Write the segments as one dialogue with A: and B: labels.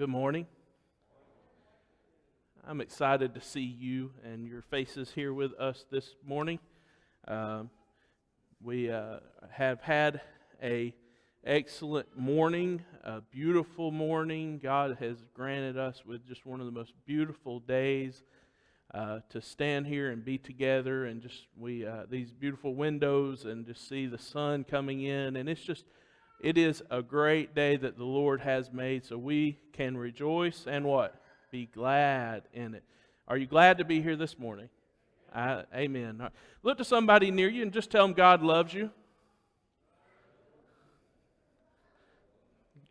A: Good morning. I'm excited to see you and your faces here with us this morning. We have had an excellent morning, a beautiful morning. God has granted us with just one of the most beautiful days to stand here and be together, and just these beautiful windows and just see the sun coming in, and it is a great day that the Lord has made, so we can rejoice and what? Be glad in it. Are you glad to be here this morning? Amen. Right. Look to somebody near you and just tell them God loves you.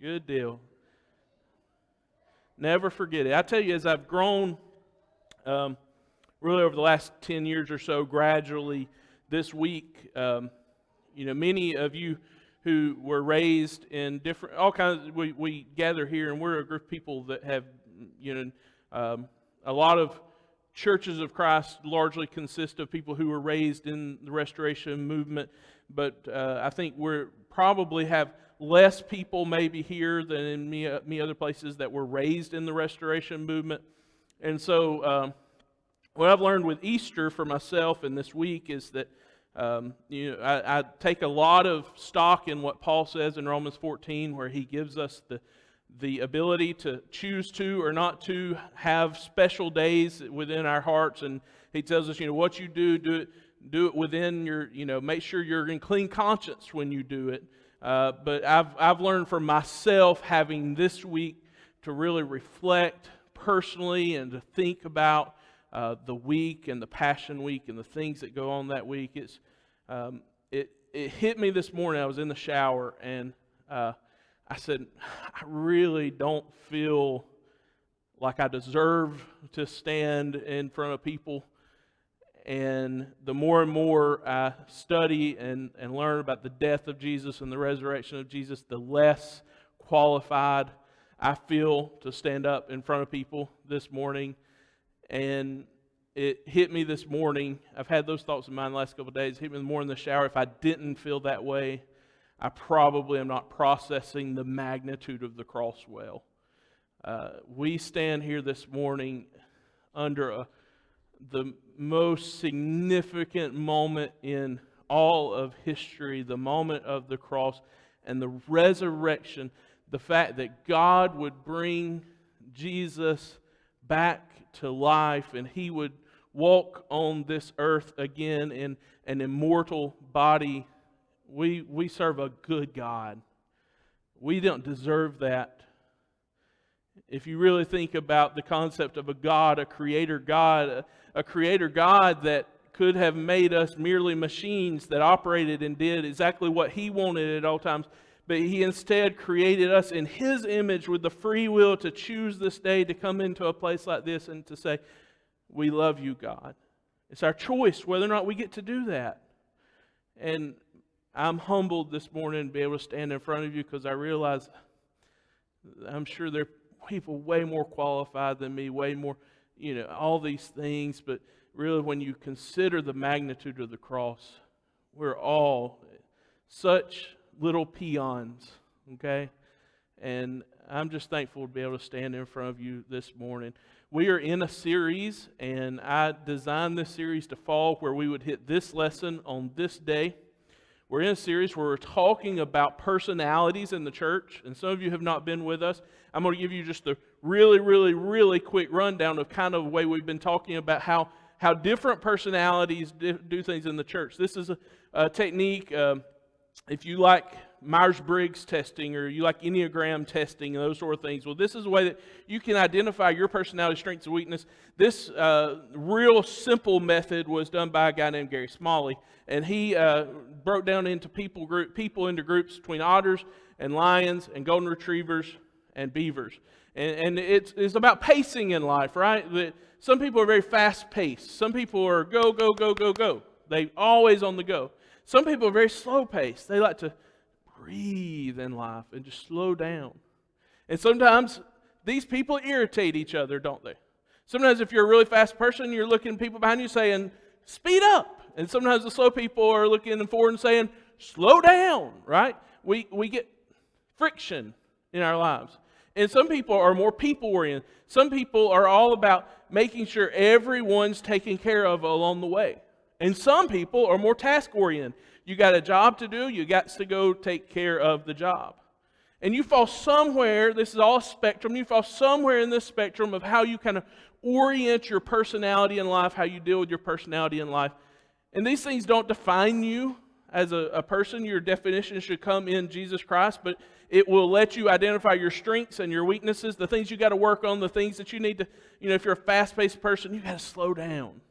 A: Good deal. Never forget it. I tell you, as I've grown, really over the last 10 years or so, gradually this week, many of you who were raised in different, all kinds, we gather here, and we're a group of people that have, a lot of churches of Christ largely consist of people who were raised in the Restoration movement, but I think we probably have less people maybe here than in many other places that were raised in the Restoration movement. And so what I've learned with Easter for myself in this week is that I take a lot of stock in what Paul says in Romans 14, where he gives us the ability to choose to or not to have special days within our hearts, and he tells us, what you do it within your, make sure you're in clean conscience when you do it. But I've learned for myself, having this week, to really reflect personally and to think about the week and the Passion Week and the things that go on that week. It hit me this morning. I was in the shower, and I said, I really don't feel like I deserve to stand in front of people. And the more and more I study and learn about the death of Jesus and the resurrection of Jesus, the less qualified I feel to stand up in front of people this morning. And it hit me this morning. I've had those thoughts in mind the last couple of days. It hit me more in the shower. If I didn't feel that way, I probably am not processing the magnitude of the cross well. We stand here this morning under the most significant moment in all of history, the moment of the cross and the resurrection, the fact that God would bring Jesus back to life and He would walk on this earth again in an immortal body. We serve a good God. We don't deserve that. If you really think about the concept of a creator God that could have made us merely machines that operated and did exactly what He wanted at all times, but He instead created us in His image with the free will to choose this day to come into a place like this and to say, we love you, God. It's our choice whether or not we get to do that. And I'm humbled this morning to be able to stand in front of you, because I realize I'm sure there are people way more qualified than me, way more, all these things. But really, when you consider the magnitude of the cross, we're all such little peons, okay? And I'm just thankful to be able to stand in front of you this morning. We are in a series, and I designed this series to fall where we would hit this lesson on this day. We're in a series where we're talking about personalities in the church, and some of you have not been with us. I'm going to give you just a really, really, really quick rundown of kind of the way we've been talking about how different personalities do things in the church. This is a technique, if you like Myers-Briggs testing or you like Enneagram testing and those sort of things. Well, this is a way that you can identify your personality strengths and weakness. This real simple method was done by a guy named Gary Smalley, and he broke down into people into groups between otters and lions and golden retrievers and beavers. And it's about pacing in life, right? That some people are very fast-paced. Some people are go, go, go, go, go. They always on the go. Some people are very slow-paced. They like to breathe in life and just slow down. And sometimes these people irritate each other, don't they? Sometimes if you're a really fast person, you're looking at people behind you saying, speed up. And sometimes the slow people are looking forward and saying, slow down, right? We get friction in our lives. And some people are more people-oriented. Some people are all about making sure everyone's taken care of along the way. And some people are more task-oriented. You got a job to do, you got to go take care of the job. And you fall somewhere, this is all a spectrum, you fall somewhere in this spectrum of how you kind of orient your personality in life, how you deal with your personality in life. And these things don't define you as a person. Your definition should come in Jesus Christ, but it will let you identify your strengths and your weaknesses, the things you got to work on, the things that you need to, if you're a fast-paced person, you got to slow down.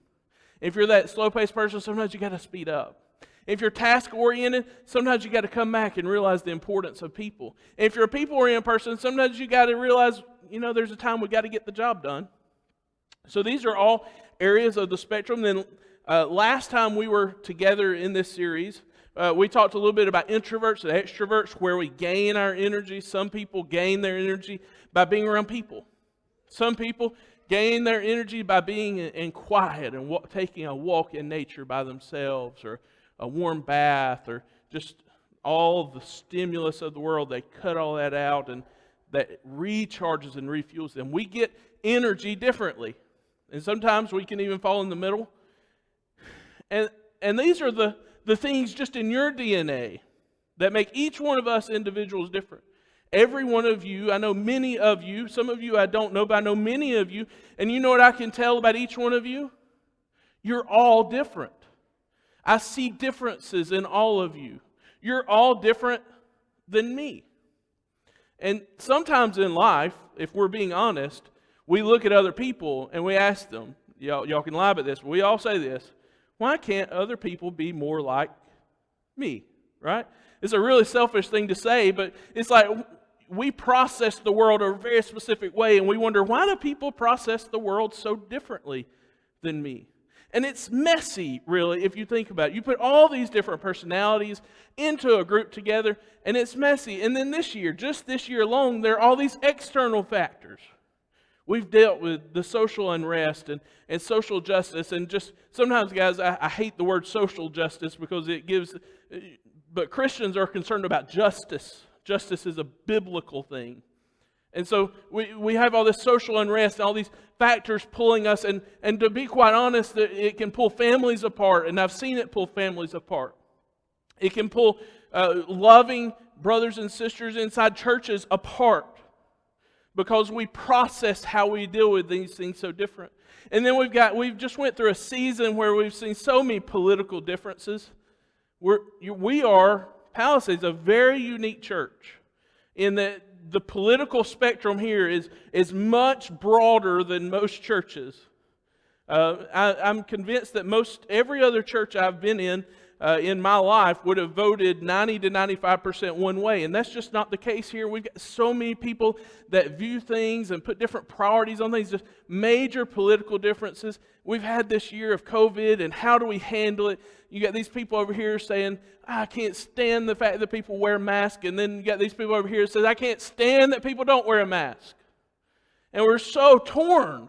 A: If you're that slow-paced person, sometimes you got to speed up. If you're task-oriented, sometimes you got to come back and realize the importance of people. If you're a people-oriented person, sometimes you got to realize, there's a time we got to get the job done. So these are all areas of the spectrum. Then last time we were together in this series, we talked a little bit about introverts and extroverts, where we gain our energy. Some people gain their energy by being around people. Some people gain their energy by being in quiet and taking a walk in nature by themselves, or a warm bath, or just all the stimulus of the world. They cut all that out, and that recharges and refuels them. We get energy differently. And sometimes we can even fall in the middle. And these are the things just in your DNA that make each one of us individuals different. Every one of you, I know many of you, some of you I don't know, but I know many of you, and you know what I can tell about each one of you? You're all different. I see differences in all of you. You're all different than me. And sometimes in life, if we're being honest, we look at other people and we ask them, y'all can lie about this, but we all say this: why can't other people be more like me, right? It's a really selfish thing to say, but it's like we process the world a very specific way, and we wonder, why do people process the world so differently than me? And it's messy, really, if you think about it. You put all these different personalities into a group together, and it's messy. And then just this year alone, there are all these external factors. We've dealt with the social unrest and social justice, and just sometimes, guys, I hate the word social justice because it gives, but Christians are concerned about justice. Justice is a biblical thing. And so we have all this social unrest, all these factors pulling us, and to be quite honest, it can pull families apart, and I've seen it pull families apart. It can pull loving brothers and sisters inside churches apart, because we process how we deal with these things so different. And then we've just went through a season where we've seen so many political differences. We are, Palisades, a very unique church in that the political spectrum here is much broader than most churches. I'm convinced that every other church I've been in my life would have voted 90 to 95% one way, and that's just not the case here. We've got so many people that view things and put different priorities on things, just major political differences. We've had this year of COVID, and how do we handle it? You got these people over here saying, I can't stand the fact that people wear masks, and then you got these people over here that says, I can't stand that people don't wear a mask. And we're so torn.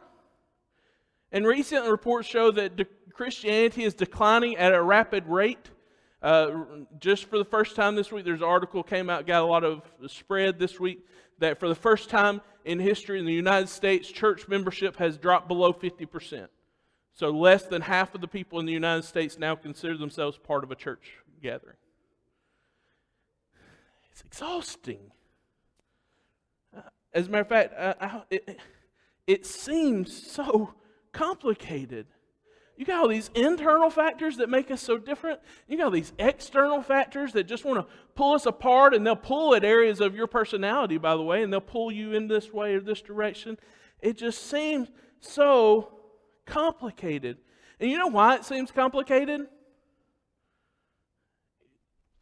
A: And recent reports show that Christianity is declining at a rapid rate. Just for the first time this week, there's an article came out, got a lot of spread this week, that for the first time in history in the United States, church membership has dropped below 50%. So less than half of the people in the United States now consider themselves part of a church gathering. It's exhausting. As a matter of fact, it seems so complicated. You got all these internal factors that make us so different. You got all these external factors that just want to pull us apart, and they'll pull at areas of your personality, by the way, and they'll pull you in this way or this direction. It just seems so complicated. And you know why it seems complicated?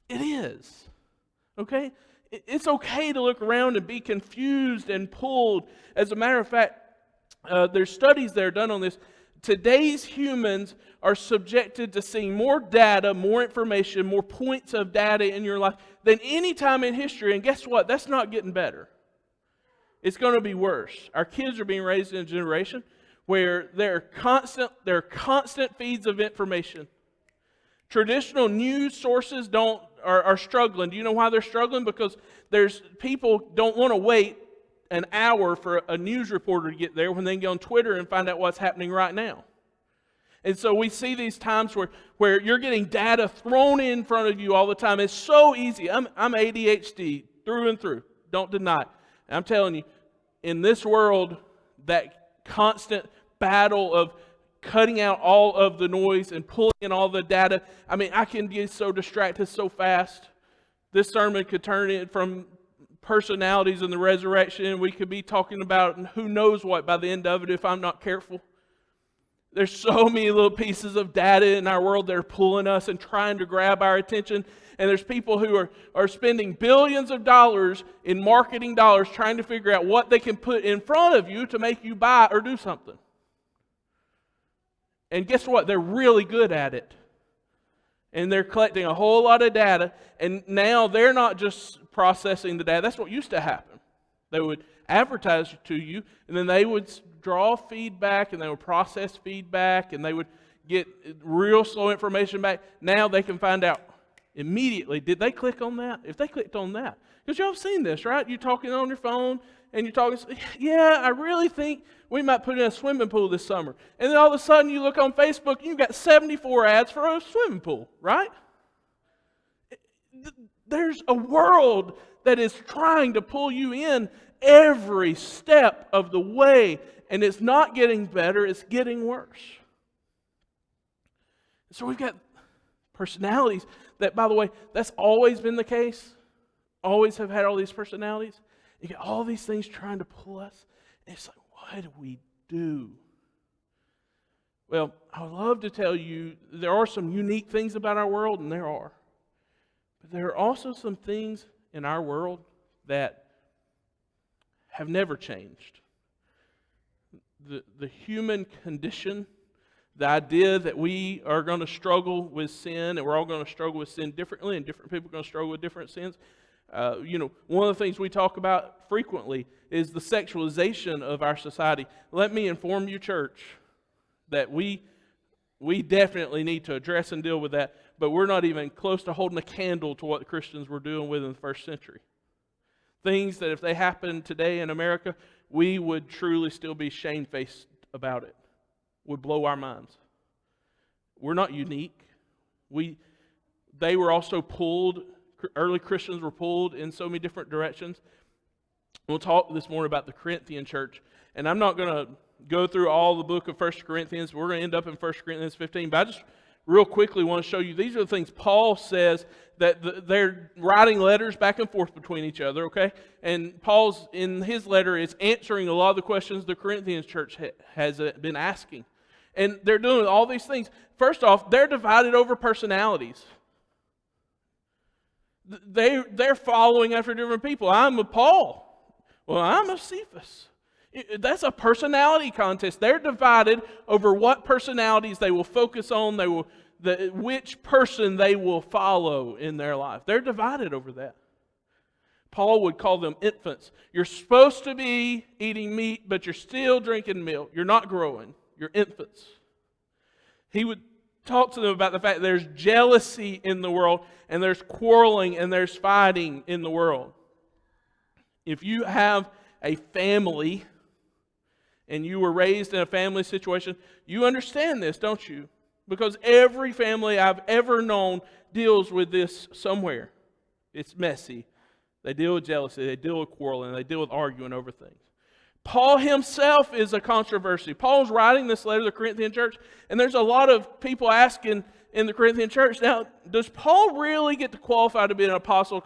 A: It is. Okay? It's okay to look around and be confused and pulled. As a matter of fact, there's studies that are done on this. Today's humans are subjected to seeing more data, more information, more points of data in your life than any time in history. And guess what? That's not getting better. It's going to be worse. Our kids are being raised in a generation where there are constant feeds of information. Traditional news sources are struggling. Do you know why they're struggling? Because people don't want to wait an hour for a news reporter to get there when they can go on Twitter and find out what's happening right now. And so we see these times where you're getting data thrown in front of you all the time. It's so easy. I'm ADHD through and through. Don't deny it. And I'm telling you, in this world, that constant battle of cutting out all of the noise and pulling in all the data, I can get so distracted so fast. This sermon could turn it from personalities and the resurrection, and we could be talking about who knows what by the end of it if I'm not careful. There's so many little pieces of data in our world that are pulling us and trying to grab our attention. And there's people who are spending billions of dollars in marketing dollars trying to figure out what they can put in front of you to make you buy or do something. And guess what? They're really good at it. And they're collecting a whole lot of data. And now they're not just processing the data. That's what used to happen. They would advertise to you, and then they would draw feedback, and they would process feedback, and they would get real slow information back. Now they can find out immediately, did they click on that? If they clicked on that. Because y'all have seen this, right? You're talking on your phone, and you're talking, yeah, I really think we might put in a swimming pool this summer. And then all of a sudden you look on Facebook, and you've got 74 ads for a swimming pool, right? There's a world that is trying to pull you in every step of the way, and it's not getting better, it's getting worse. So we've got personalities that, by the way, that's always been the case. Always have had all these personalities. You get all these things trying to pull us, and it's like, what do we do? Well, I would love to tell you there are some unique things about our world, and there are. But there are also some things in our world that have never changed. The human condition, the idea that we are going to struggle with sin, and we're all going to struggle with sin differently, and different people are going to struggle with different sins. One of the things we talk about frequently is the sexualization of our society. Let me inform you, church, that we definitely need to address and deal with that, but we're not even close to holding a candle to what the Christians were doing with in the first century. Things that if they happened today in America, we would truly still be shamefaced about it. Would blow our minds. We're not unique. They were also pulled, early Christians were pulled in so many different directions. We'll talk this morning about the Corinthian church, and I'm not going to go through all the book of 1 Corinthians. We're going to end up in 1 Corinthians 15, but I just real quickly want to show you, these are the things Paul says that they're writing letters back and forth between each other, okay? And Paul's, in his letter, is answering a lot of the questions the Corinthian church has been asking. And they're doing all these things. First off, they're divided over personalities. They're following after different people. I'm a Paul. Well, I'm a Cephas. That's a personality contest. They're divided over what personalities they will focus on, which person they will follow in their life. They're divided over that. Paul would call them infants. You're supposed to be eating meat, but you're still drinking milk. You're not growing. You're infants. He would talk to them about the fact that there's jealousy in the world, and there's quarreling, and there's fighting in the world. If you have a family, and you were raised in a family situation, you understand this, don't you? Because every family I've ever known deals with this somewhere. It's messy. They deal with jealousy, they deal with quarreling, they deal with arguing over things. Paul himself is a controversy. Paul's writing this letter to the Corinthian church, and there's a lot of people asking in the Corinthian church, now, does Paul really get to qualify to be an apostle?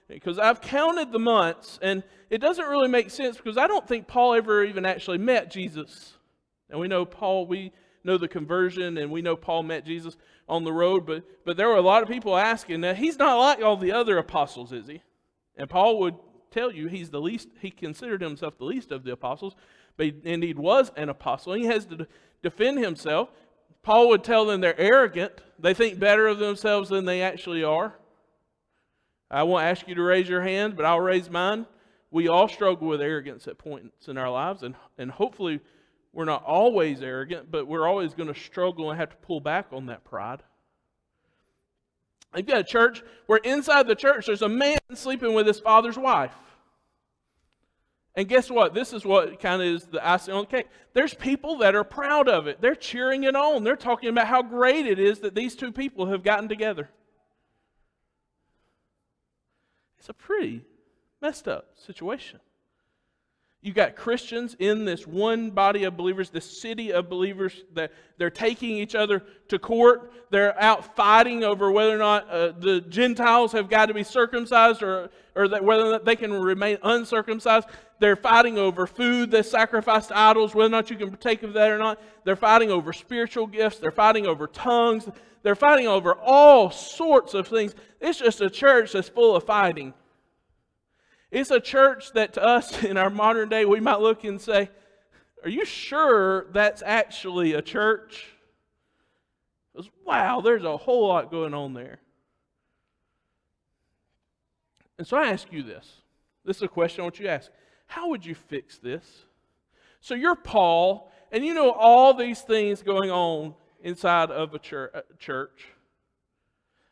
A: Because I've counted the months, and it doesn't really make sense because I don't think Paul ever even actually met Jesus. And we know Paul, we know the conversion, and we know Paul met Jesus on the road, but there were a lot of people asking, now he's not like all the other apostles, is he? And Paul would tell you he's the least, he considered himself the least of the apostles, but he indeed was an apostle. He has to defend himself. Paul would tell them they're arrogant. They think better of themselves than they actually are. I won't ask you to raise your hand, but I'll raise mine. We all struggle with arrogance at points in our lives, and hopefully we're not always arrogant, but we're always going to struggle and have to pull back on that pride. You've got a church where inside the church there's a man sleeping with his father's wife. And guess what? This is what kind of is the icing on the cake. There's people that are proud of it. They're cheering it on. They're talking about how great it is that these two people have gotten together. It's a pretty messed up situation. You got Christians in this one body of believers, this city of believers, that they're taking each other to court. They're out fighting over whether or not the Gentiles have got to be circumcised or that whether or not they can remain uncircumcised. They're fighting over food that's sacrificed to idols, whether or not you can partake of that or not. They're fighting over spiritual gifts. They're fighting over tongues. They're fighting over all sorts of things. It's just a church that's full of fighting. It's a church that to us in our modern day, we might look and say, are you sure that's actually a church? Because, wow, there's a whole lot going on there. And so I ask you this. This is a question I want you to ask. How would you fix this? So you're Paul, and you know all these things going on inside of a church.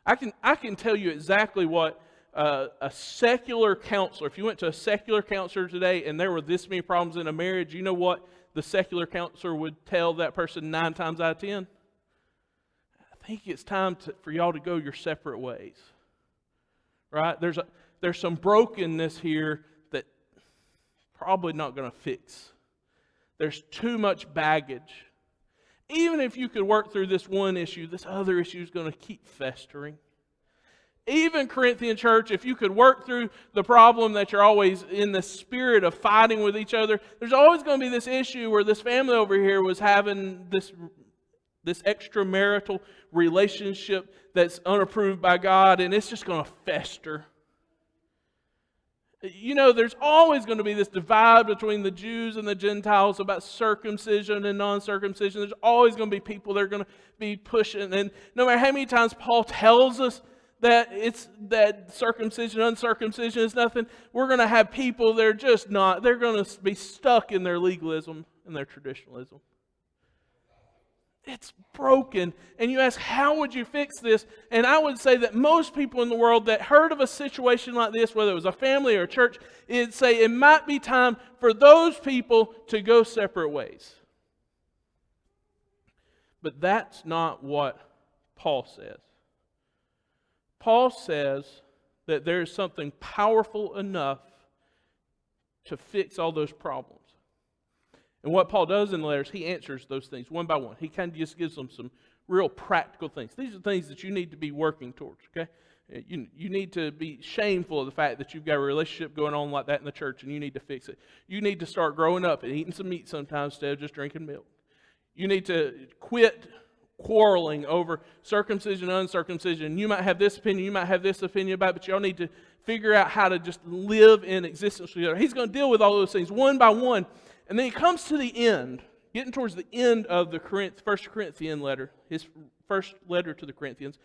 A: I can tell you exactly what a secular counselor, if you went to a secular counselor today and there were this many problems in a marriage, you know what the secular counselor would tell that person 9 times out of 10? I think it's time for y'all to go your separate ways. Right? There's some brokenness here that probably not going to fix. There's too much baggage. Even if you could work through this one issue, this other issue is going to keep festering. Even Corinthian church, if you could work through the problem that you're always in the spirit of fighting with each other, there's always going to be this issue where this family over here was having this extramarital relationship that's unapproved by God, and it's just going to fester. You know, there's always going to be this divide between the Jews and the Gentiles about circumcision and non-circumcision. There's always going to be people that are going to be pushing, and no matter how many times Paul tells us that circumcision, uncircumcision is nothing, we're going to have people that are just not, they're going to be stuck in their legalism and their traditionalism. It's broken. And you ask, how would you fix this? And I would say that most people in the world that heard of a situation like this, whether it was a family or a church, it'd say it might be time for those people to go separate ways. But that's not what Paul says. Paul says that there is something powerful enough to fix all those problems. And what Paul does in the letters, he answers those things one by one. He kind of just gives them some real practical things. These are things that you need to be working towards, okay? You need to be shameful of the fact that you've got a relationship going on like that in the church, and you need to fix it. You need to start growing up and eating some meat sometimes instead of just drinking milk. You need to quit quarreling over circumcision and uncircumcision. You might have this opinion, you might have this opinion about it, but y'all need to figure out how to just live in existence together. He's going to deal with all those things one by one. And then he comes to the end, getting towards the end of the First Corinthian letter, his first letter to the Corinthians.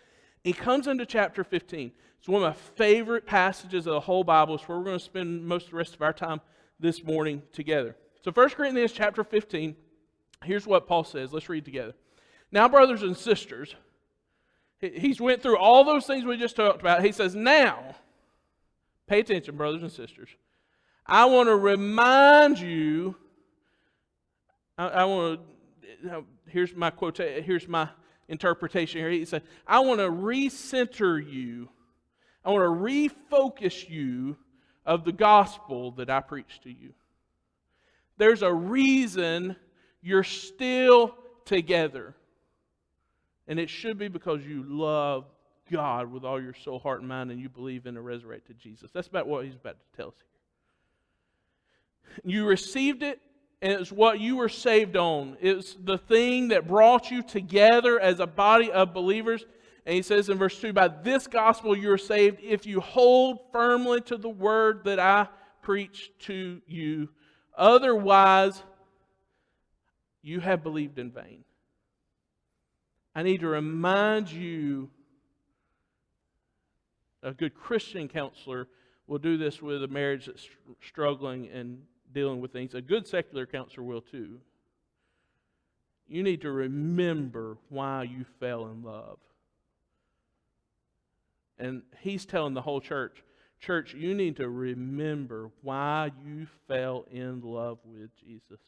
A: He comes into chapter 15. It's one of my favorite passages of the whole Bible. It's where we're going to spend most of the rest of our time this morning together. So 1 Corinthians chapter 15, here's what Paul says. Let's read together. Now, brothers and sisters, he's went through all those things we just talked about. He says, now, pay attention, brothers and sisters. I want to remind you, here's my quote, here's my interpretation here. He said, I want to recenter you. I want to refocus you of the gospel that I preached to you. There's a reason you're still together. And it should be because you love God with all your soul, heart, and mind, and you believe in a resurrected Jesus. That's about what he's about to tell us here. You received it, and it's what you were saved on. It's the thing that brought you together as a body of believers. And he says in verse 2, by this gospel you are saved if you hold firmly to the word that I preach to you. Otherwise, you have believed in vain. I need to remind you, a good Christian counselor will do this with a marriage that's struggling and dealing with things. A good secular counselor will too. You need to remember why you fell in love. And he's telling the whole church, Church, you need to remember why you fell in love with Jesus.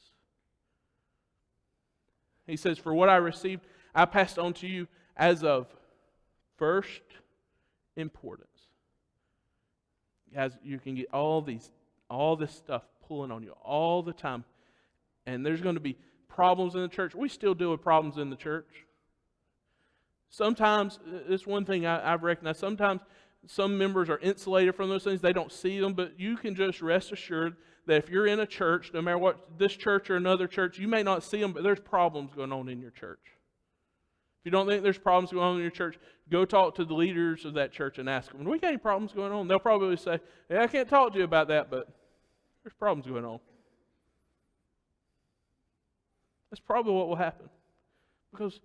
A: He says, for what I received, I passed on to you as of first importance. Guys, you can get all this stuff pulling on you all the time. And there's going to be problems in the church. We still deal with problems in the church. Sometimes, it's one thing I've recognized, sometimes some members are insulated from those things. They don't see them, but you can just rest assured that if you're in a church, no matter what, this church or another church, you may not see them, but there's problems going on in your church. If you don't think there's problems going on in your church, go talk to the leaders of that church and ask them, do we got any problems going on? They'll probably say, yeah, I can't talk to you about that, but there's problems going on. That's probably what will happen. Because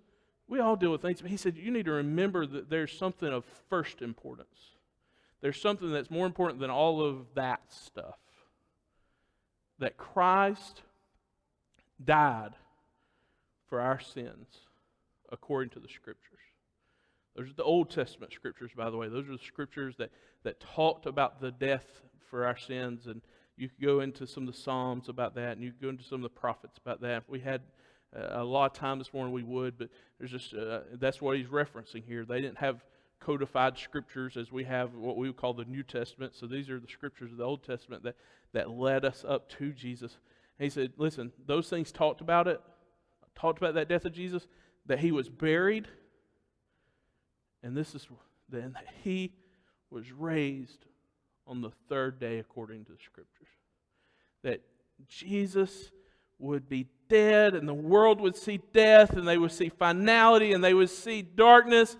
A: we all deal with things. But he said, you need to remember that there's something of first importance. There's something that's more important than all of that stuff. That Christ died for our sins according to the Scriptures. Those are the Old Testament Scriptures, by the way. Those are the Scriptures that talked about the death for our sins. And you could go into some of the Psalms about that, and you could go into some of the prophets about that. If we had a lot of time this morning, we would, but there's just that's what he's referencing here. They didn't have codified Scriptures as we have what we would call the New Testament. So these are the Scriptures of the Old Testament that led us up to Jesus. And he said, listen, those things talked about that death of Jesus, that he was buried, and this is then that he was raised on the third day according to the Scriptures. That Jesus would be dead, and the world would see death, and they would see finality, and they would see darkness,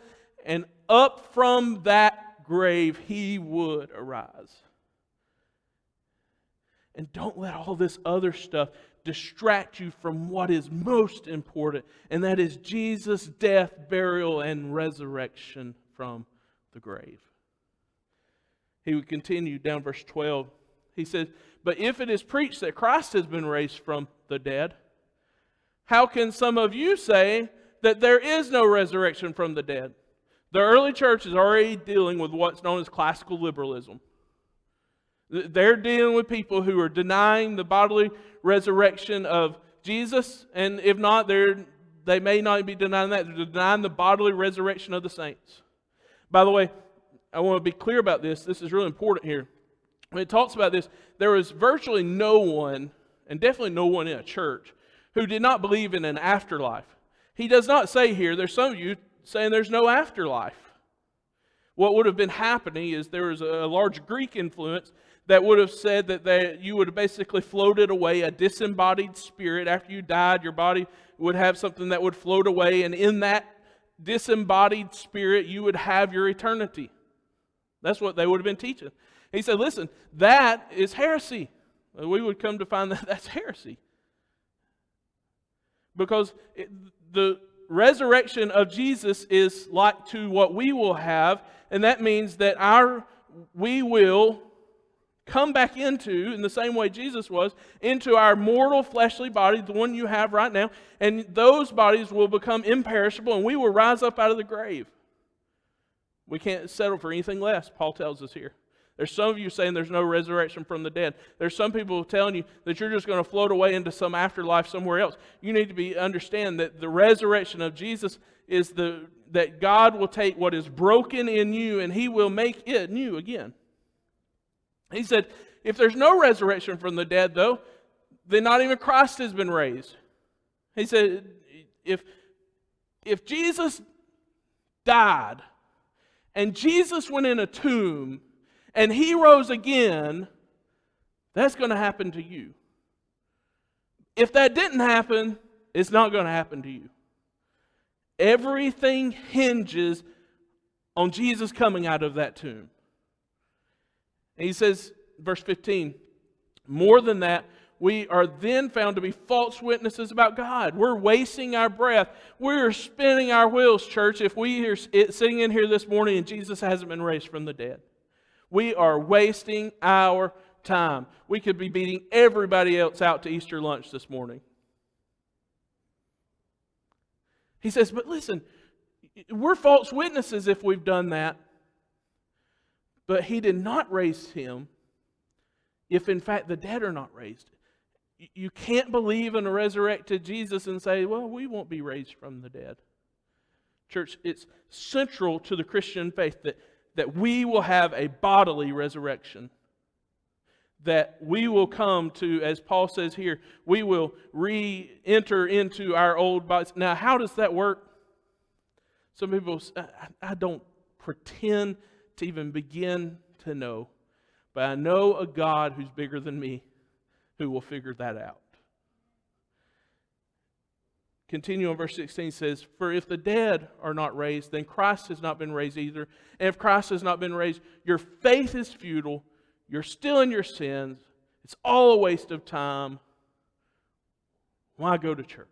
A: and up from that grave he would arise. And don't let all this other stuff distract you from what is most important, and that is Jesus' death, burial, and resurrection from the grave. He would continue down verse 12. He says, but if it is preached that Christ has been raised from the dead, how can some of you say that there is no resurrection from the dead? The early church is already dealing with what's known as classical liberalism. They're dealing with people who are denying the bodily resurrection of Jesus, and if not, they may not be denying that. They're denying the bodily resurrection of the saints. By the way, I want to be clear about this. This is really important here. When it talks about this, there was virtually no one, and definitely no one in a church, who did not believe in an afterlife. He does not say here, there's some of you saying there's no afterlife. What would have been happening is there was a large Greek influence that would have said that you would have basically floated away, a disembodied spirit. After you died, your body would have something that would float away, and in that disembodied spirit, you would have your eternity. That's what they would have been teaching. He said, listen, that is heresy. We would come to find that that's heresy. Because the resurrection of Jesus is like to what we will have, and that means that we will come back into, in the same way Jesus was, into our mortal fleshly body, the one you have right now, and those bodies will become imperishable, and we will rise up out of the grave. We can't settle for anything less, Paul tells us here. There's some of you saying there's no resurrection from the dead. There's some people telling you that you're just going to float away into some afterlife somewhere else. You need to understand that the resurrection of Jesus is that God will take what is broken in you and He will make it new again. He said, if there's no resurrection from the dead, though, then not even Christ has been raised. He said, if Jesus died and Jesus went in a tomb and He rose again, that's going to happen to you. If that didn't happen, it's not going to happen to you. Everything hinges on Jesus coming out of that tomb. And he says, verse 15, more than that, we are then found to be false witnesses about God. We're wasting our breath. We're spinning our wheels, church, if we are sitting in here this morning and Jesus hasn't been raised from the dead. We are wasting our time. We could be beating everybody else out to Easter lunch this morning. He says, but listen, we're false witnesses if we've done that. But He did not raise Him if in fact the dead are not raised. You can't believe in a resurrected Jesus and say, well, we won't be raised from the dead. Church, it's central to the Christian faith that we will have a bodily resurrection. That we will come to, as Paul says here, we will re-enter into our old bodies. Now, how does that work? Some people say, I don't pretend to even begin to know. But I know a God who's bigger than me who will figure that out. Continue on verse 16 says, for if the dead are not raised, then Christ has not been raised either. And if Christ has not been raised, your faith is futile. You're still in your sins. It's all a waste of time. Why go to church?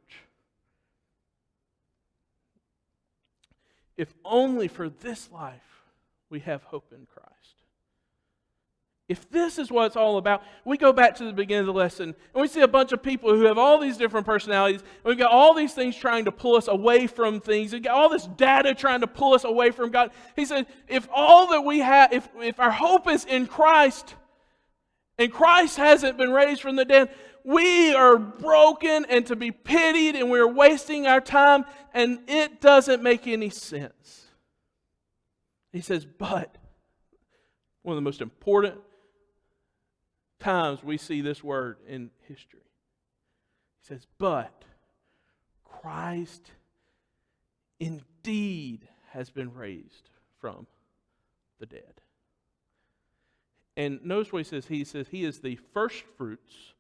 A: If only for this life we have hope in Christ. If this is what it's all about, we go back to the beginning of the lesson and we see a bunch of people who have all these different personalities. And we've got all these things trying to pull us away from things. We've got all this data trying to pull us away from God. He said, if all that we have, if our hope is in Christ, and Christ hasn't been raised from the dead, we are broken and to be pitied, and we're wasting our time, and it doesn't make any sense. He says, but one of the most important times we see this word in history. He says, but Christ indeed has been raised from the dead. And notice what he says. He says he is the first fruits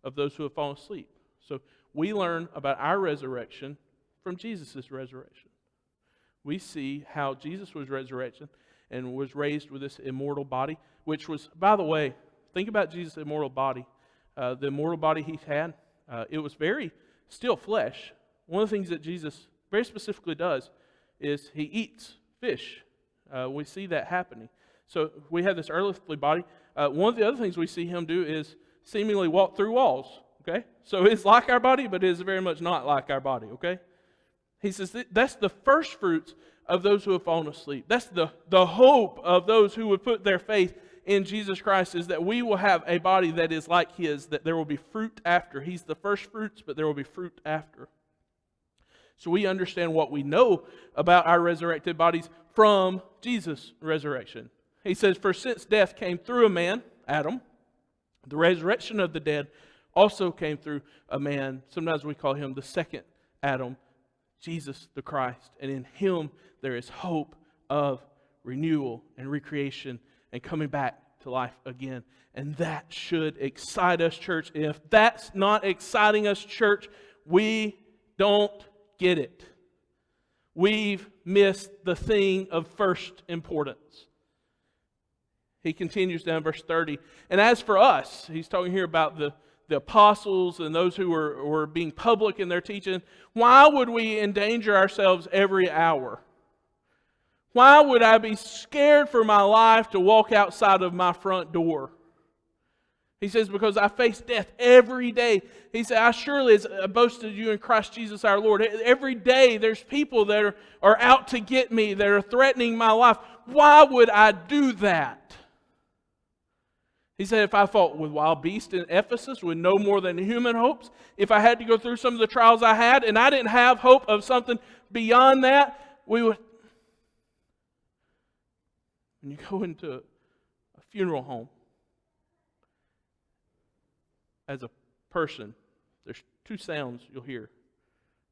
A: of those who have fallen asleep. So we learn about our resurrection from Jesus' resurrection. We see how Jesus was resurrected and was raised with this immortal body, which was, by the way, think about Jesus' immortal body. The immortal body he had, it was very still flesh. One of the things that Jesus very specifically does is he eats fish. We see that happening. So we have this earthly body. One of the other things we see him do is seemingly walk through walls. Okay, so it's like our body, but it is very much not like our body. Okay, he says that's the first fruits of those who have fallen asleep. That's the hope of those who would put their faith in Jesus Christ, is that we will have a body that is like His, that there will be fruit after. He's the first fruits, but there will be fruit after. So we understand what we know about our resurrected bodies from Jesus' resurrection. He says, for since death came through a man, Adam, the resurrection of the dead also came through a man. Sometimes we call him the second Adam, Jesus the Christ. And in Him there is hope of renewal and recreation and coming back to life again. And that should excite us, church. If that's not exciting us, church, we don't get it. We've missed the thing of first importance. He continues down verse 30. And as for us, he's talking here about the apostles and those who were being public in their teaching. Why would we endanger ourselves every hour? Why would I be scared for my life to walk outside of my front door? He says, because I face death every day. He said, I surely as I boasted you in Christ Jesus our Lord. Every day there's people that are out to get me, that are threatening my life. Why would I do that? He said, if I fought with wild beasts in Ephesus with no more than human hopes, if I had to go through some of the trials I had, and I didn't have hope of something beyond that, we would... When you go into a funeral home, as a person, there's two sounds you'll hear.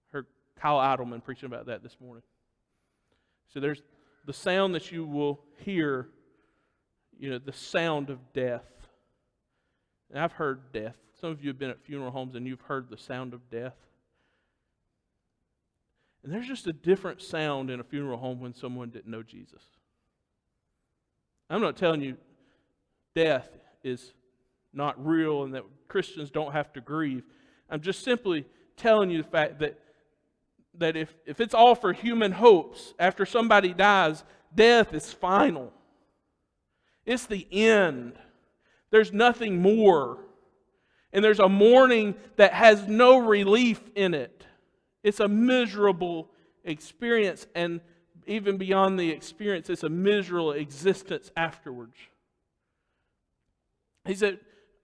A: I heard Kyle Idleman preaching about that this morning. So there's the sound that you will hear, the sound of death. And I've heard death. Some of you have been at funeral homes and you've heard the sound of death. And there's just a different sound in a funeral home when someone didn't know Jesus. I'm not telling you death is not real and that Christians don't have to grieve. I'm just simply telling you the fact that if it's all for human hopes, after somebody dies, death is final. It's the end. There's nothing more. And there's a mourning that has no relief in it. It's a miserable experience. And even beyond the experience, it's a miserable existence afterwards. He said,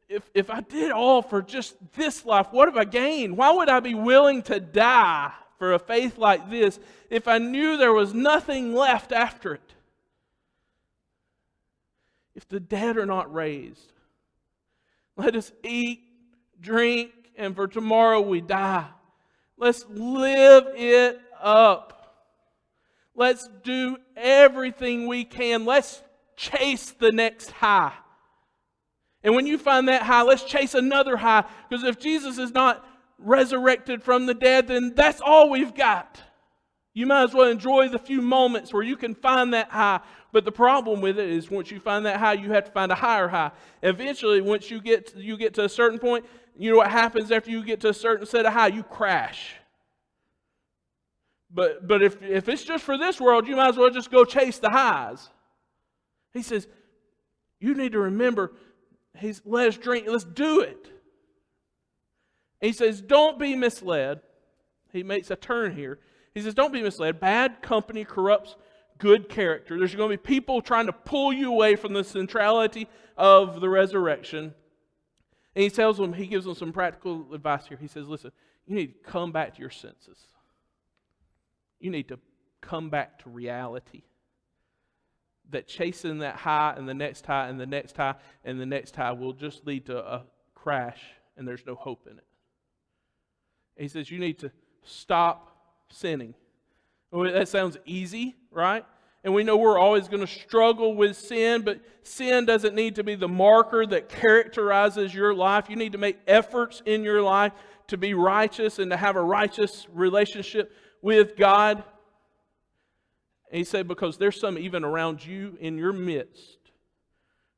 A: if I did all for just this life, what have I gained? Why would I be willing to die for a faith like this if I knew there was nothing left after it? If the dead are not raised, let us eat, drink, and for tomorrow we die. Let's live it up. Let's do everything we can. Let's chase the next high. And when you find that high, let's chase another high. Because if Jesus is not resurrected from the dead, then that's all we've got. You might as well enjoy the few moments where you can find that high. But the problem with it is once you find that high, you have to find a higher high. Eventually, once you get to a certain point, you know what happens after you get to a certain set of high? You crash. But if it's just for this world, you might as well just go chase the highs. He says, you need to remember, let us drink, let's do it. And he says, don't be misled. He makes a turn here. He says, don't be misled. Bad company corrupts good character. There's going to be people trying to pull you away from the centrality of the resurrection. And he gives them some practical advice here. He says, listen, you need to come back to your senses. You need to come back to reality. That chasing that high and the next high and the next high and the next high will just lead to a crash and there's no hope in it. And he says, you need to stop sinning. Well, that sounds easy, right? And we know we're always going to struggle with sin, but sin doesn't need to be the marker that characterizes your life. You need to make efforts in your life to be righteous and to have a righteous relationship with God. And he said, because there's some even around you in your midst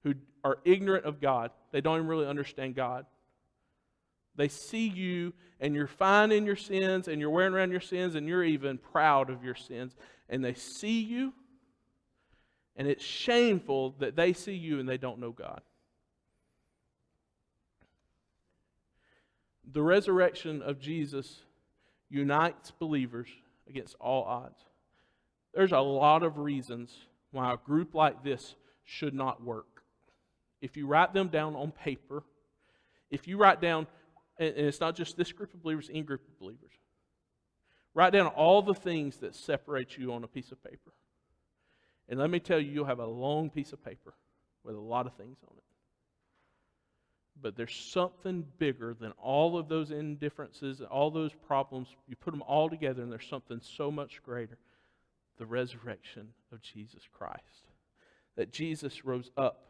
A: who are ignorant of God. They don't even really understand God. They see you and you're fine in your sins and you're wearing around your sins and you're even proud of your sins. And they see you and it's shameful that they see you and they don't know God. The resurrection of Jesus unites believers against all odds. There's a lot of reasons why a group like this should not work. If you write them down on paper, if you write down, and it's not just this group of believers, any group of believers, write down all the things that separate you on a piece of paper. And let me tell you, you'll have a long piece of paper with a lot of things on it. But there's something bigger than all of those indifferences, all those problems. You put them all together and there's something so much greater. The resurrection of Jesus Christ. That Jesus rose up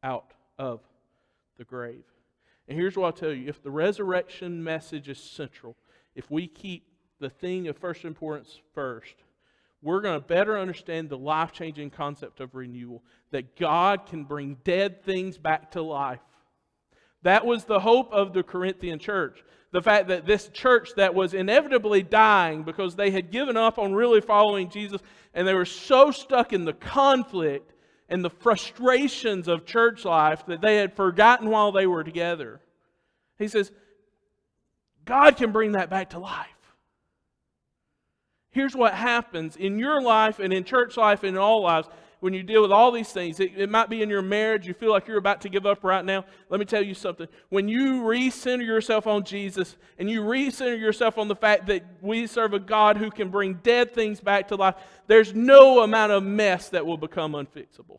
A: out of the grave. And here's what I'll tell you. If the resurrection message is central, if we keep the thing of first importance first, we're going to better understand the life-changing concept of renewal. That God can bring dead things back to life. That was the hope of the Corinthian church. The fact that this church that was inevitably dying because they had given up on really following Jesus and they were so stuck in the conflict and the frustrations of church life that they had forgotten while they were together. He says, God can bring that back to life. Here's what happens in your life and in church life and in all lives when you deal with all these things. It might be in your marriage. You feel like you're about to give up right now. Let me tell you something. When you recenter yourself on Jesus and you recenter yourself on the fact that we serve a God who can bring dead things back to life, there's no amount of mess that will become unfixable.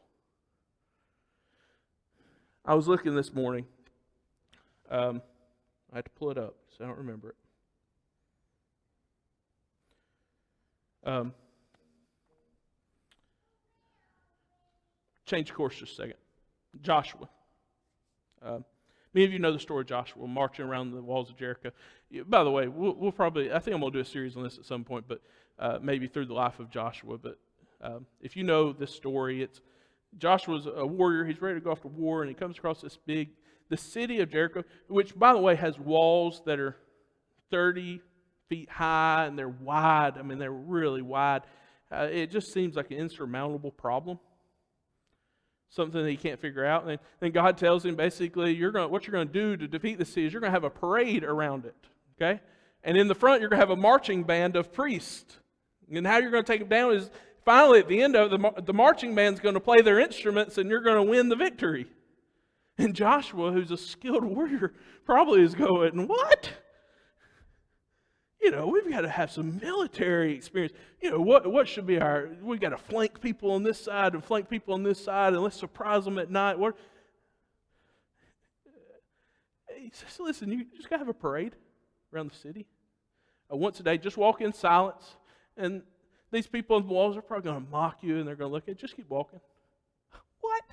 A: I was looking this morning. I had to pull it up, so I don't remember it. Change course just a second. Joshua. Many of you know the story of Joshua marching around the walls of Jericho. By the way, we'll probably, I think I'm going to do a series on this at some point, but maybe through the life of Joshua. But if you know this story, it's Joshua's a warrior. He's ready to go off to war, and he comes across the city of Jericho, which, by the way, has walls that are 30 feet high, and they're wide. I mean, they're really wide. It just seems like an insurmountable problem. Something that he can't figure out. And then God tells him basically, what you're going to do to defeat the city is you're going to have a parade around it. Okay? And in the front, you're going to have a marching band of priests. And how you're going to take them down is finally, at the end of the marching band's going to play their instruments and you're going to win the victory. And Joshua, who's a skilled warrior, probably is going, what? We've got to have some military experience. What should be we've got to flank people on this side and flank people on this side and let's surprise them at night. He says, listen, you just got to have a parade around the city. Once a day, just walk in silence. And these people on the walls are probably going to mock you and they're going to look at you. Just keep walking. What?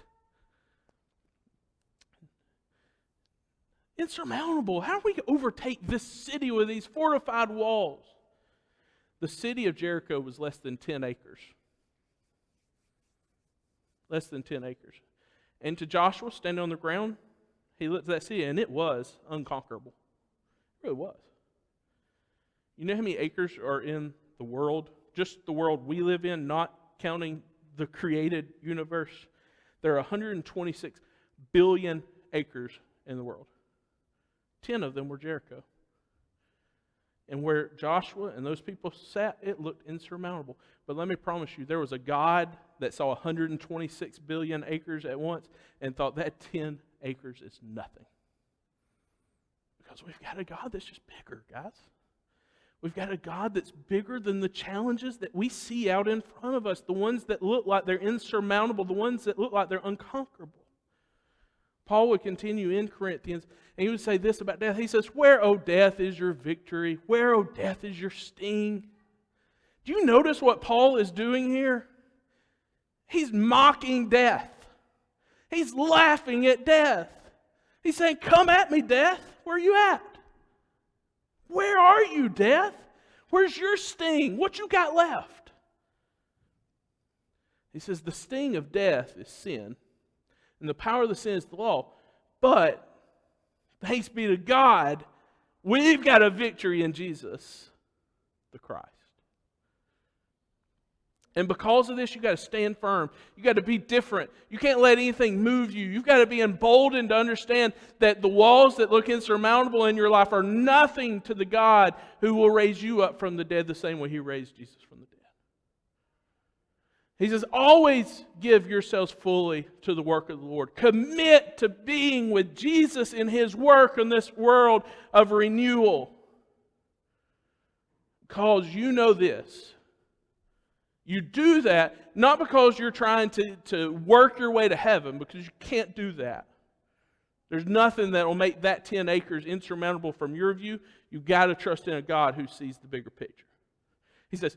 A: Insurmountable. How do we overtake this city with these fortified walls? The city of Jericho was less than 10 acres. Less than 10 acres. And to Joshua, standing on the ground, he looked at that city and it was unconquerable. It really was. You know how many acres are in the world? Just the world we live in, not counting the created universe. There are 126 billion acres in the world. 10 of them were Jericho. And where Joshua and those people sat, it looked insurmountable. But let me promise you, there was a God that saw 126 billion acres at once and thought that 10 acres is nothing. Because we've got a God that's just bigger, guys. We've got a God that's bigger than the challenges that we see out in front of us, the ones that look like they're insurmountable, the ones that look like they're unconquerable. Paul would continue in Corinthians, and he would say this about death. He says, where, O death, is your victory? Where, O death, is your sting? Do you notice what Paul is doing here? He's mocking death. He's laughing at death. He's saying, come at me, death. Where are you at? Where are you, death? Where's your sting? What you got left? He says, the sting of death is sin. And the power of the sin is the law. But, thanks be to God, we've got a victory in Jesus, the Christ. And because of this, you've got to stand firm. You've got to be different. You can't let anything move you. You've got to be emboldened to understand that the walls that look insurmountable in your life are nothing to the God who will raise you up from the dead the same way He raised Jesus from the dead. He says, always give yourselves fully to the work of the Lord. Commit to being with Jesus in His work in this world of renewal. Because you know this. You do that not because you're trying to work your way to heaven, because you can't do that. There's nothing that will make that 10 acres insurmountable from your view. You've got to trust in a God who sees the bigger picture. He says,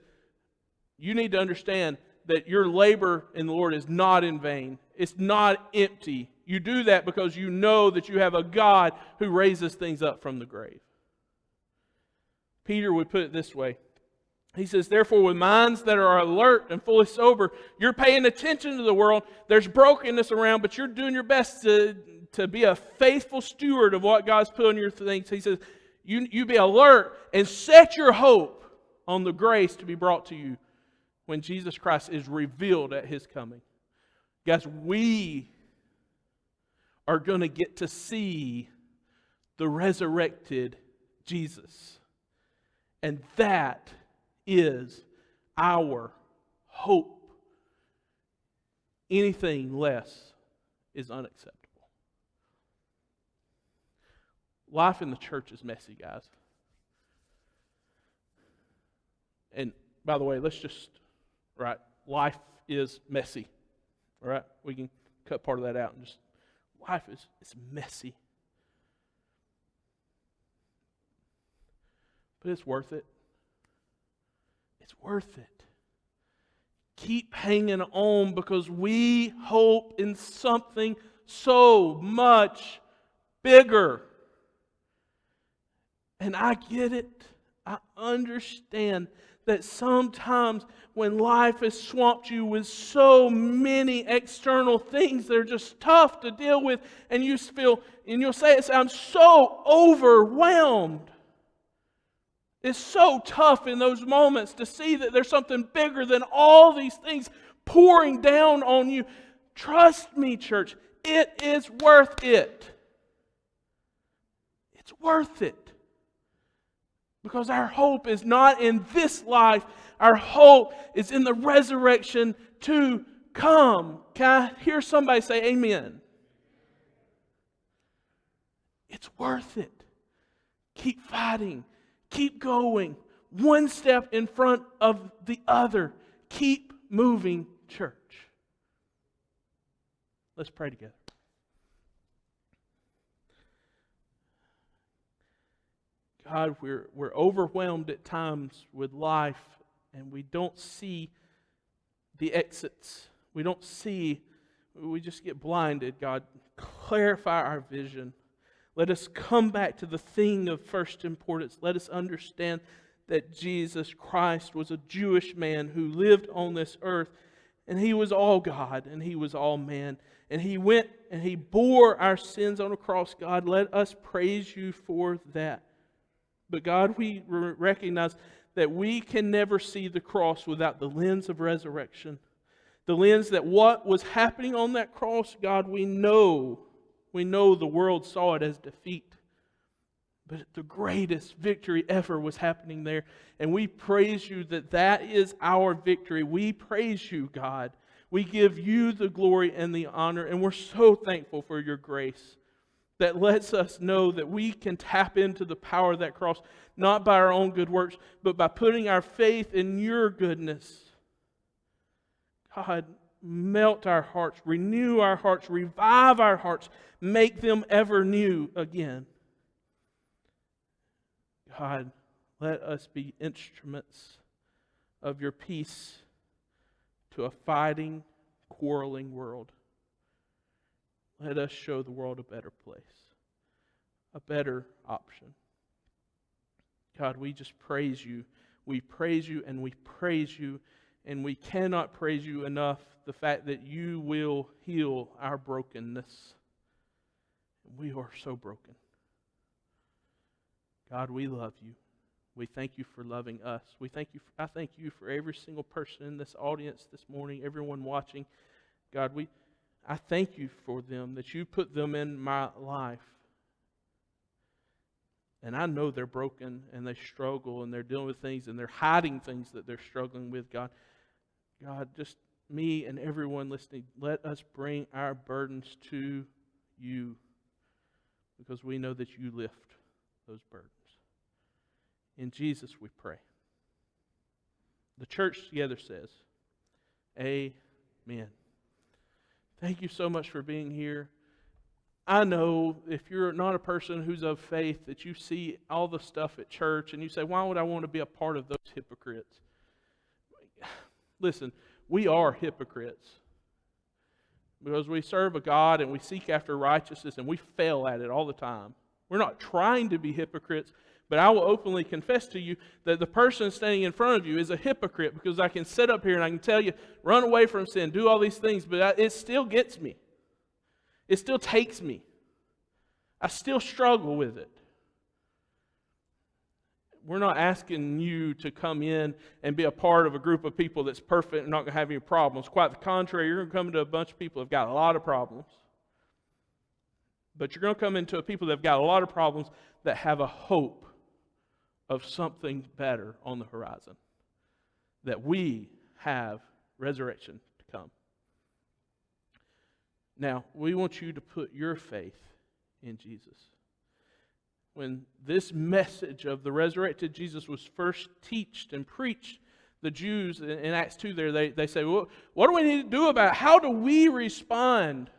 A: you need to understand that your labor in the Lord is not in vain. It's not empty. You do that because you know that you have a God who raises things up from the grave. Peter would put it this way. He says, therefore, with minds that are alert and fully sober, you're paying attention to the world. There's brokenness around, but you're doing your best to be a faithful steward of what God's put on your things. He says, you be alert and set your hope on the grace to be brought to you when Jesus Christ is revealed at His coming. Guys, we are going to get to see the resurrected Jesus. And that is our hope. Anything less is unacceptable. Life in the church is messy, guys. And by the way, life is messy. All right? We can cut part of that out and just, life is messy. But it's worth it. It's worth it. Keep hanging on because we hope in something so much bigger. And I get it. I understand that sometimes when life has swamped you with so many external things that are just tough to deal with, and you feel, and you'll say, I'm so overwhelmed. It's so tough in those moments to see that there's something bigger than all these things pouring down on you. Trust me, church, it is worth it. It's worth it. Because our hope is not in this life. Our hope is in the resurrection to come. Can I hear somebody say amen? It's worth it. Keep fighting. Keep going. One step in front of the other. Keep moving, church. Let's pray together. God, we're overwhelmed at times with life, and we don't see the exits. We just get blinded. God, clarify our vision. Let us come back to the thing of first importance. Let us understand that Jesus Christ was a Jewish man who lived on this earth, and He was all God, and He was all man. And He went and He bore our sins on a cross. God, let us praise You for that. But God, we recognize that we can never see the cross without the lens of resurrection. The lens that what was happening on that cross, God, we know the world saw it as defeat. But the greatest victory ever was happening there. And we praise You that that is our victory. We praise You, God. We give You the glory and the honor. And we're so thankful for Your grace that lets us know that we can tap into the power of that cross, not by our own good works, but by putting our faith in Your goodness. God, melt our hearts, renew our hearts, revive our hearts, make them ever new again. God, let us be instruments of Your peace to a fighting, quarreling world. Let us show the world a better place, a better option. God, we just praise You. We praise You and we praise You, and we cannot praise You enough, the fact that You will heal our brokenness. We are so broken. God, we love You. We thank You for loving us. I thank You for every single person in this audience this morning, everyone watching. God, I thank You for them, that You put them in my life. And I know they're broken and they struggle and they're dealing with things and they're hiding things that they're struggling with, God. God, just me and everyone listening, let us bring our burdens to You, because we know that You lift those burdens. In Jesus we pray. The church together says, amen. Thank you so much for being here. I know if you're not a person who's of faith, that you see all the stuff at church and you say, why would I want to be a part of those hypocrites? Listen, we are hypocrites because we serve a God and we seek after righteousness and we fail at it all the time. We're not trying to be hypocrites, but I will openly confess to you that the person standing in front of you is a hypocrite, because I can sit up here and I can tell you, run away from sin, do all these things, but it still gets me. It still takes me. I still struggle with it. We're not asking you to come in and be a part of a group of people that's perfect and not going to have any problems. Quite the contrary, you're going to come into a bunch of people who have got a lot of problems. But you're going to come into a people that have got a lot of problems that have a hope of something better on the horizon. That we have resurrection to come. Now, we want you to put your faith in Jesus. When this message of the resurrected Jesus was first taught and preached, the Jews in Acts 2 there, they say, well, what do we need to do about it? How do we respond?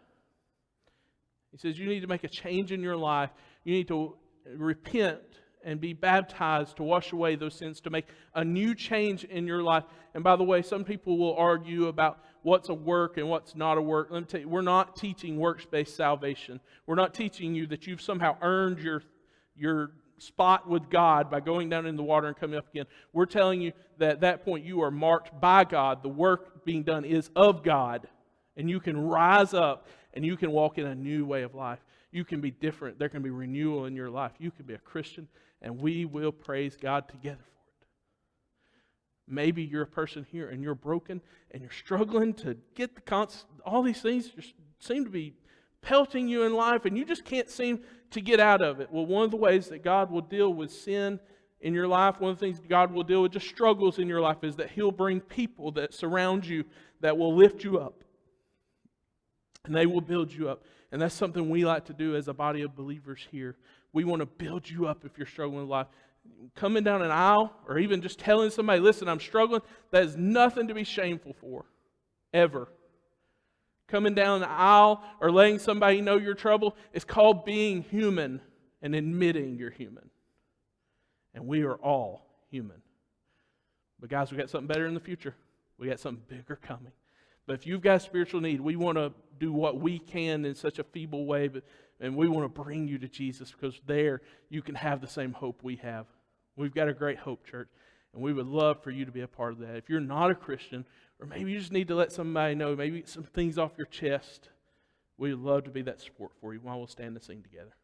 A: He says, you need to make a change in your life. You need to repent and be baptized to wash away those sins, to make a new change in your life. And by the way, some people will argue about what's a work and what's not a work. Let me tell you, we're not teaching works-based salvation. We're not teaching you that you've somehow earned your spot with God by going down in the water and coming up again. We're telling you that at that point you are marked by God. The work being done is of God. And you can rise up and you can walk in a new way of life. You can be different. There can be renewal in your life. You can be a Christian, and we will praise God together for it. Maybe you're a person here and you're broken and you're struggling to get all these things just seem to be pelting you in life and you just can't seem to get out of it. Well, one of the ways that God will deal with sin in your life, one of the things God will deal with, just struggles in your life, is that He'll bring people that surround you that will lift you up. And they will build you up. And that's something we like to do as a body of believers here. We want to build you up if you're struggling with life. Coming down an aisle, or even just telling somebody, listen, I'm struggling, that is nothing to be shameful for, ever. Coming down the aisle or letting somebody know your trouble is called being human and admitting you're human. And we are all human. But guys, we got something better in the future. We got something bigger coming. But if you've got a spiritual need, we want to do what we can in such a feeble way, and we want to bring you to Jesus, because there you can have the same hope we have. We've got a great hope, church, and we would love for you to be a part of that. If you're not a Christian, or maybe you just need to let somebody know, maybe get some things off your chest, we would love to be that support for you while we'll stand and sing together.